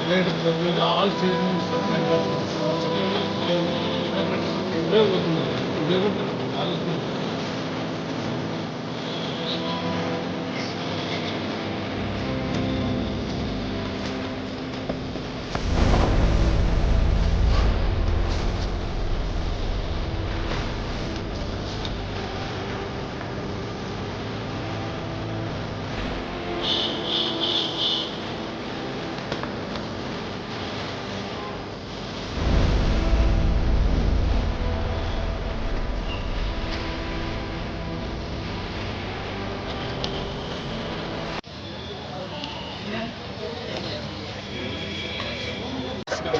with all seasons and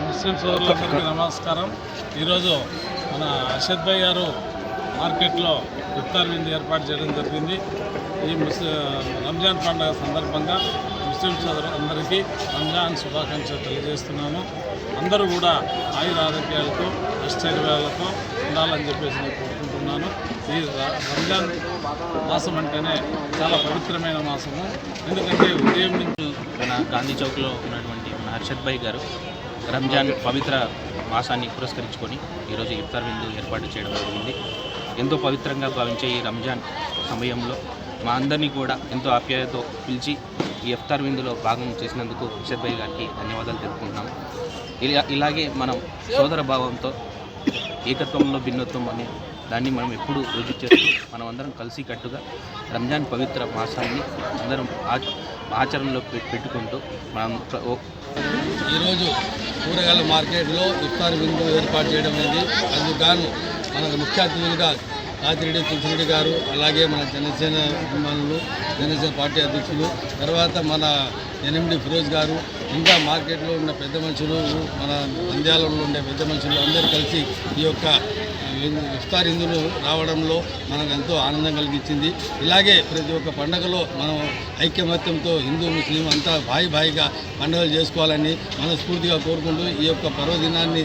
ముస్లిం సోదరులందరికీ నమస్కారం. ఈరోజు మన అర్షద్ భాయ్ గారు మార్కెట్లో ఇఫ్తార్ విందు ఏర్పాటు చేయడం జరిగింది. ఈ రంజాన్ పండుగ సందర్భంగా ముస్లిం సోదరులందరికీ రంజాన్ శుభాకాంక్షలు తెలియజేస్తున్నాను. అందరూ కూడా ఆయుర ఆరోగ్యాలతో అష్టైర్యాలతో ఉండాలని చెప్పేసి నేను కోరుకుంటున్నాను. ఈ రంజాన్ మాసం అంటేనే చాలా పవిత్రమైన మాసము. ఎందుకంటే ఉదయం నుంచి మన గాంధీ చౌక్లో ఉన్నటువంటి మన అర్షద్ భాయ్ గారు రంజాన్ పవిత్ర మాసాన్ని పురస్కరించుకొని ఈరోజు ఇఫ్తార్ విందు ఏర్పాటు చేయడం జరిగింది. ఎంతో పవిత్రంగా భావించే ఈ రంజాన్ సమయంలో మా అందరినీ కూడా ఎంతో ఆప్యాయతతో పిలిచి ఈ ఇఫ్తార్ విందులో భాగం చేసినందుకు అర్షద్ భాయ్ గారికి ధన్యవాదాలు తెలుపుకుంటున్నాము. ఇలాగే మనం సోదర భావంతో ఏకత్వంలో భిన్నత్వం అనే దాన్ని మనం ఎప్పుడూ రుజువు చేస్తూ మనం అందరం కలిసికట్టుగా రంజాన్ పవిత్ర మాసాన్ని అందరం ఆచరణలో పెట్టుకుంటూ మనం ఈరోజు కూరగాయల మార్కెట్లో ఇఫ్తార్ విందు ఏర్పాటు చేయడం అనేది అందుకు గాను మనకు ముఖ్య అతిథులుగా రాతిరెడ్డి తులసిరెడ్డి గారు, అలాగే మన జనసేన అభిమానులు, జనసేన పార్టీ అధ్యక్షులు, తర్వాత మన ఎనిమిడి ఫిరోజ్ గారు, ఇంకా మార్కెట్లో ఉన్న పెద్ద మనుషులు, మన నంద్యాలలో ఉండే పెద్ద మనుషులు అందరూ కలిసి ఈ యొక్క ఇఫ్తార్ విందును రావడంలో మనకు ఎంతో ఆనందం కలిగించింది. ఇలాగే ప్రతి ఒక్క పండుగలో మనం ఐక్యమత్యంతో హిందూ ముస్లిం అంతా భాయిగా పండుగలు చేసుకోవాలని మనస్ఫూర్తిగా కోరుకుంటూ ఈ యొక్క పర్వదినాన్ని